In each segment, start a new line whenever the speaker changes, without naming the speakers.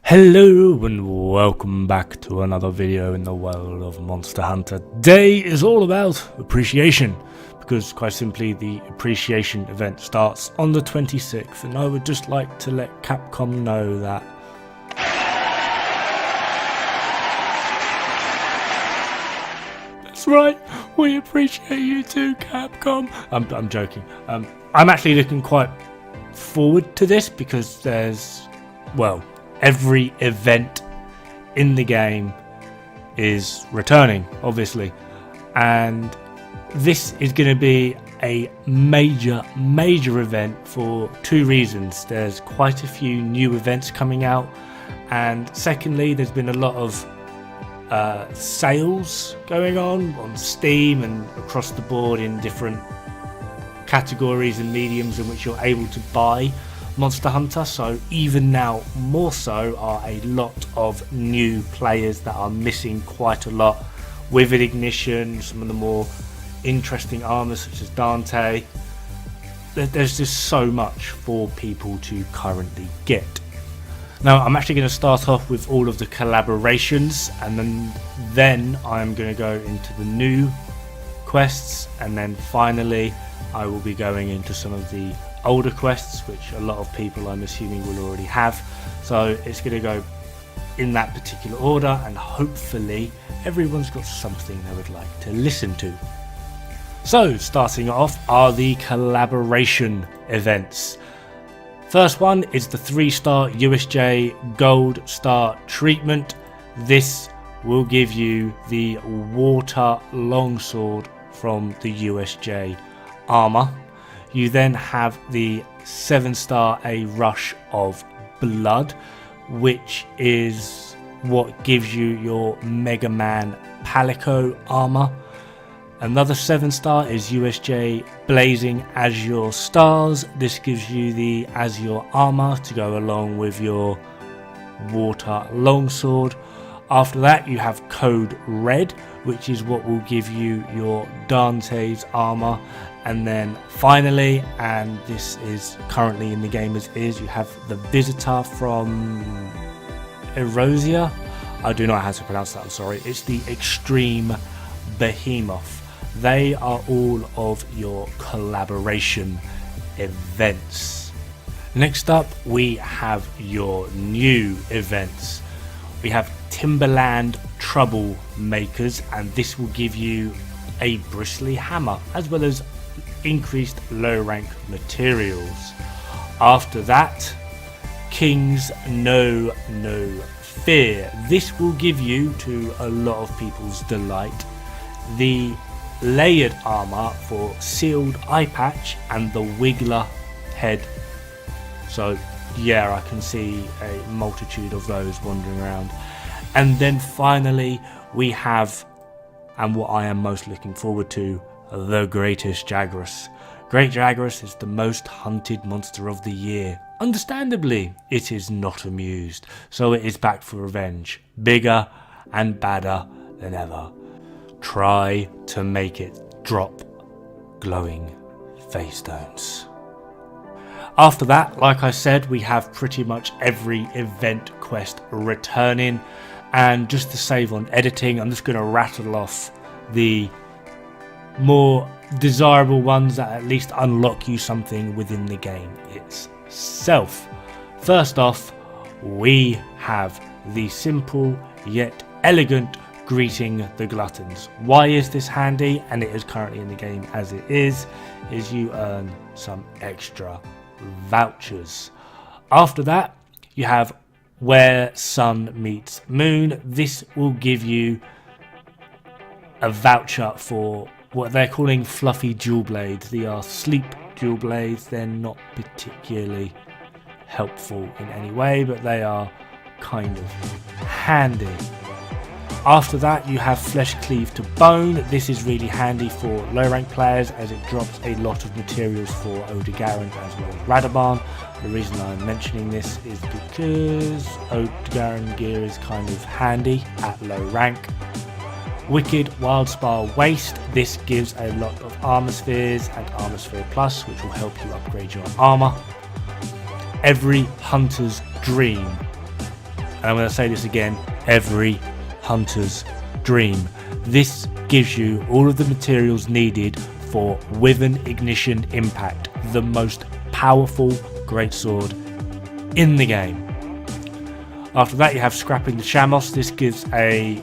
Hello and welcome back to another video in the world of Monster Hunter. Today is all about appreciation, because quite simply the appreciation event starts on the 26th, and I would just like to let Capcom know that that's right, we appreciate you too, Capcom. I'm joking. I'm actually looking quite forward to this because there's, well, every event in the game is returning, obviously, and this is going to be a major event for two reasons. There's quite a few new events coming out, and secondly, there's been a lot of sales going on Steam and across the board in different categories and mediums in which you're able to buy Monster Hunter. So even now more so are a lot of new players that are missing quite a lot. Wyvern Ignition, some of the more interesting armors such as Dante. There's just so much for people to currently get. Now I'm actually going to start off with all of the collaborations, and then I'm going to go into the new quests, and then finally I will be going into some of the older quests, which a lot of people I'm assuming will already have. So it's going to go in that particular order, and hopefully everyone's got something they would like to listen to. So starting off are the collaboration events. First one is the 3-star USJ Gold Star treatment. This will give you the water longsword from the USJ armor. You then have the 7-star A Rush of Blood, which is what gives you your Mega Man Palico armor. Another 7-star is USJ Blazing Azure Stars. This gives you the Azure armor to go along with your water longsword. After that you have Code Red, which is what will give you your Dante's armor. And then finally, and this is currently in the game as is, you have the Visitor from Erosia. I do not know how to pronounce that, I'm sorry. It's the Extreme Behemoth. They are all of your collaboration events. Next up, we have your new events. We have Timberland Troublemakers, and this will give you a bristly hammer as well as increased low rank materials. After that, King's No Fear. This will give you, to a lot of people's delight, the layered armor for Sealed Eye Patch and the Wiggler head. So yeah, I can see a multitude of those wandering around. And then finally we have, and what I am most looking forward to, the Greatest Jagras. Great Jagras is the most hunted monster of the year. Understandably, it is not amused, so it is back for revenge, bigger and badder than ever. Try to make it drop glowing face stones. After that, like I said, we have pretty much every event quest returning, and just to save on editing, I'm just going to rattle off the more desirable ones that at least unlock you something within the game itself. First off, we have the simple yet elegant Greeting the Gluttons. Why is this handy, and it is currently in the game as it is you earn some extra vouchers. After that, you have Where Sun Meets Moon. This will give you a voucher for what they're calling fluffy dual blades. They are sleep dual blades. They're not particularly helpful in any way, but they are kind of handy. After that, you have Flesh Cleave to Bone. This is really handy for low rank players as it drops a lot of materials for Odegaran as well as Radaban. The reason I'm mentioning this is because Odegaran gear is kind of handy at low rank. Wicked Wildspire Waste. This gives a lot of Armor Spheres and Armor Sphere Plus, which will help you upgrade your armor. Every Hunter's Dream. and I'm going to say this again, every hunter's dream. This gives you all of the materials needed for Wyvern Ignition Impact, the most powerful greatsword in the game. After that, you have Scrapping the Shamos. This gives a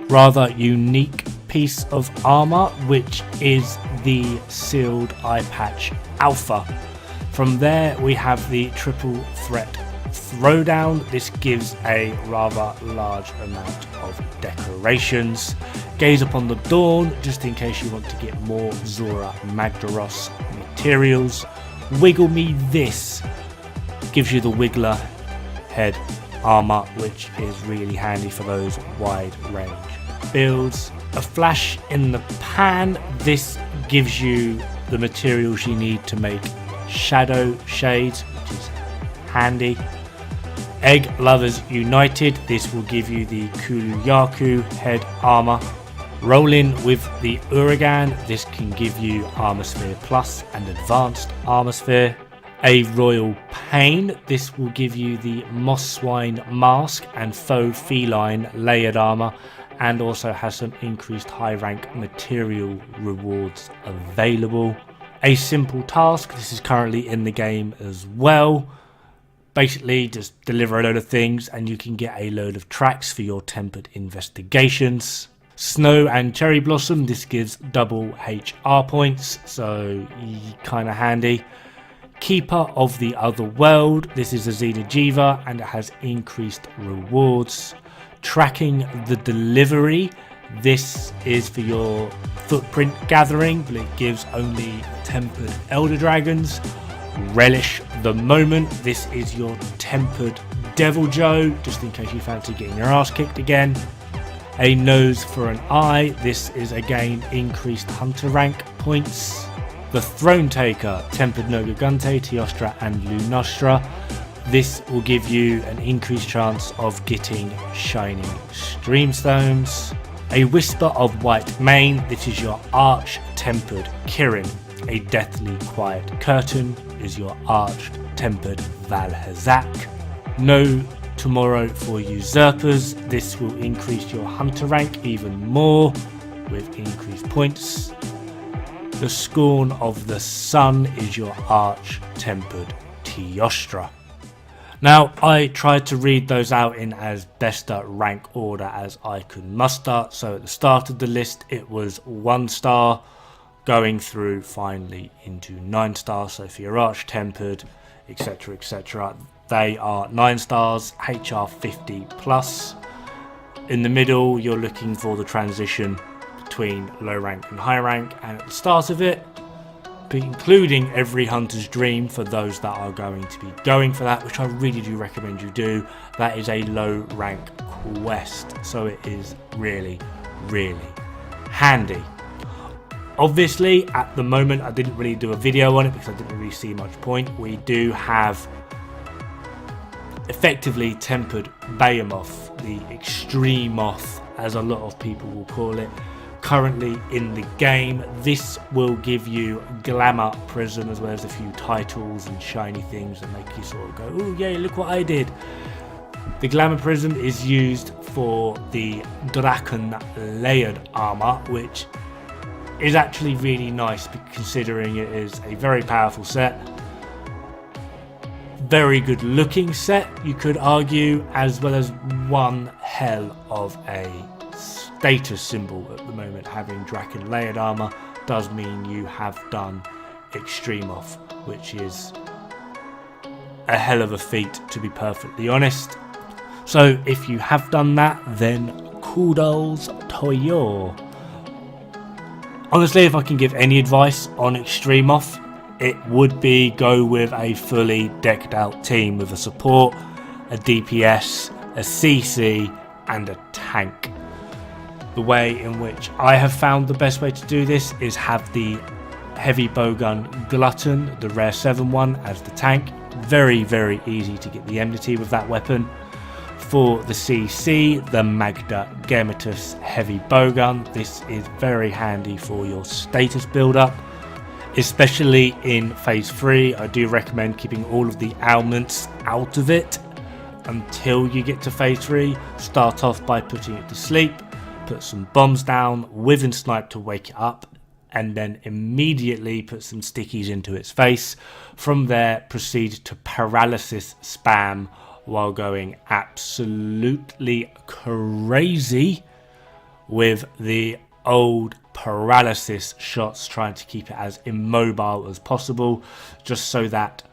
rather unique piece of armor, which is the Sealed Eye Patch Alpha. From there, we have the Triple Threat Throwdown. This gives a rather large amount of decorations. Gaze Upon the Dawn, just in case you want to get more Zora Magdaros materials. Wiggle Me This gives you the Wiggler head armor, which is really handy for those wide range builds. A Flash in the Pan, this gives you the materials you need to make shadow shades, which is handy. Egg Lovers United, this will give you the Kuluyaku head armor. Roll In with the Uragan, this can give you Armor Sphere Plus and Advanced Armor Sphere. A Royal Pain, this will give you the Moss Swine Mask and Faux Feline layered armor, and also has some increased high rank material rewards available. A Simple Task, this is currently in the game as well. Basically just deliver a load of things and you can get a load of tracks for your tempered investigations. Snow and Cherry Blossom, this gives double HR points, so kind of handy. Keeper of the Other World, this is a Xena Jiva and it has increased rewards. Tracking the Delivery, this is for your footprint gathering, but it gives only tempered Elder Dragons. Relish the Moment, this is your tempered Devil Joe, just in case you fancy getting your ass kicked again. A Nose for an Eye, this is again increased hunter rank points. The Throne Taker, Tempered Nogagante, Teostra and Lunastra. This will give you an increased chance of getting Shining Streamstones. A Whisper of White Mane, this is your Arch Tempered Kirin. A Deathly Quiet Curtain is your Arch Tempered Valhazak. No Tomorrow for Usurpers, this will increase your hunter rank even more with increased points. The Scorn of the Sun is your Arch Tempered Teostra. Now, I tried to read those out in as best a rank order as I could muster. So at the start of the list, it was 1 star, going through finally into 9 stars. So for your Arch Tempered, etc., etc., they are 9 stars, HR 50 plus. In the middle, you're looking for the transition between low rank and high rank, and at the start of it, including every hunter's dream for those that are going to be going for that, which I really do recommend you do, that is a low rank quest, so it is really handy. Obviously at the moment I didn't really do a video on it because I didn't really see much point. We do have effectively tempered Behemoth, the Extremoth as a lot of people will call it, currently in the game. This will give you Glamour Prism as well as a few titles and shiny things that make you sort of go, oh yeah, look what I did. The Glamour Prism is used for the Draken layered armor, which is actually really nice considering it is a very powerful set. Very good looking set, you could argue, as well as one hell of a status symbol at the moment. Having Draken layered armor does mean you have done Extremoth, which is a hell of a feat, to be perfectly honest. So if you have done that, then kudos to you. Honestly, if I can give any advice on Extremoth, it would be go with a fully decked out team with a support, a DPS, a CC and a tank. The way in which I have found the best way to do this is have the heavy bowgun Glutton, the rare 7 one, as the tank. Very easy to get the enmity with that weapon. For the CC, the Magda Gemitus heavy bowgun. This is very handy for your status build up, especially in phase 3. I do recommend keeping all of the ailments out of it. until you get to phase 3. Start off by putting it to sleep, put some bombs down, Wyvern snipe to wake it up, and then immediately put some stickies into its face. From there, proceed to paralysis spam while going absolutely crazy with the old paralysis shots, trying to keep it as immobile as possible, just so that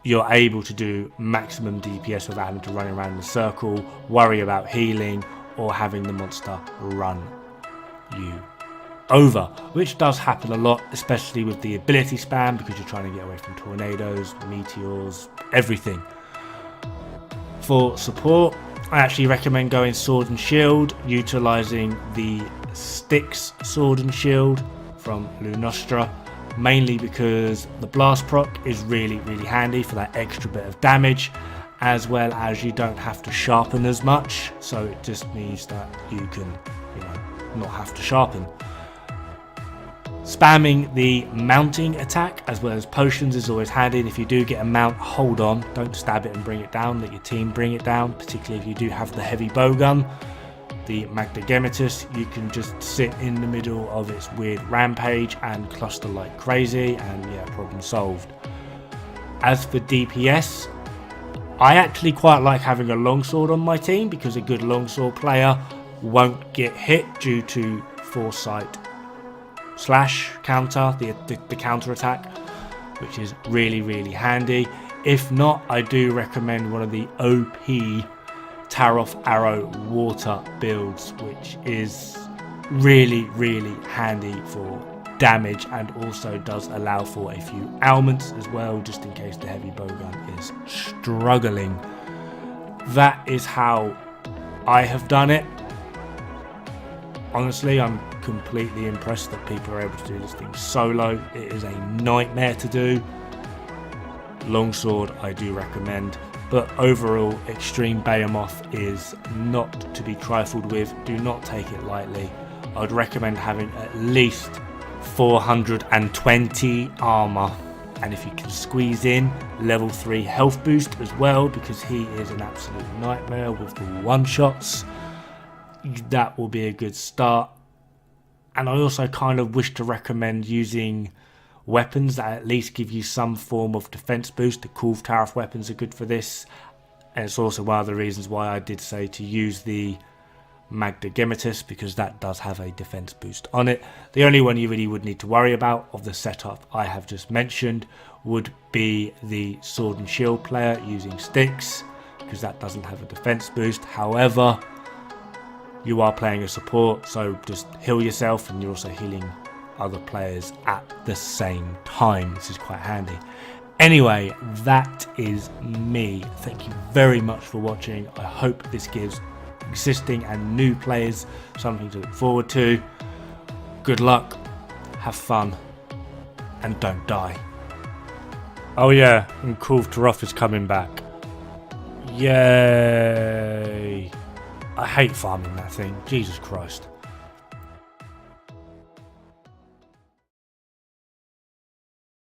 you're able to do maximum DPS without having to run around in a circle, worry about healing, or having the monster run you over, which does happen a lot, especially with the ability spam, because you're trying to get away from tornadoes, meteors, everything. For support, I actually recommend going sword and shield, utilizing the Styx sword and shield from Lunostra, mainly because the blast proc is really handy for that extra bit of damage, as well as you don't have to sharpen as much, so it just means that you can, not have to sharpen. Spamming the mounting attack as well as potions is always handy, and if you do get a mount, hold on, don't stab it and bring it down, let your team bring it down, particularly if you do have the heavy bowgun. The Magdagemitus, you can just sit in the middle of its weird rampage and cluster like crazy, and yeah, problem solved. As for DPS, I actually quite like having a longsword on my team, because a good longsword player won't get hit due to foresight slash counter, the counter attack, which is really handy. If not, I do recommend one of the OP Taroth Arrow water builds, which is really handy for damage, and also does allow for a few ailments as well, just in case the heavy bowgun is struggling. That is how I have done it. Honestly, I'm completely impressed that people are able to do this thing solo. It is a nightmare to do. Longsword I do recommend, but overall Extreme Behemoth is not to be trifled with. Do not take it lightly. I'd recommend having at least 420 armor, and if you can squeeze in level 3 health boost as well, because he is an absolute nightmare with the one shots, that will be a good start. And I also kind of wish to recommend using weapons that at least give you some form of defense boost. The Kulve Taroth weapons are good for this, and it's also one of the reasons why I did say to use the Magdagemitus, because that does have a defense boost on it. The only one you really would need to worry about of the setup I have just mentioned would be the sword and shield player using Styx, because that doesn't have a defense boost. However, you are playing a support, so just heal yourself, and you're also healing other players at the same time. This is quite handy. Anyway, that is me. Thank you very much for watching. I hope this gives existing and new players something to look forward to. Good luck, have fun, and don't die. Oh yeah, and Kulve Taroth is coming back. Yay! I hate farming that thing, Jesus Christ.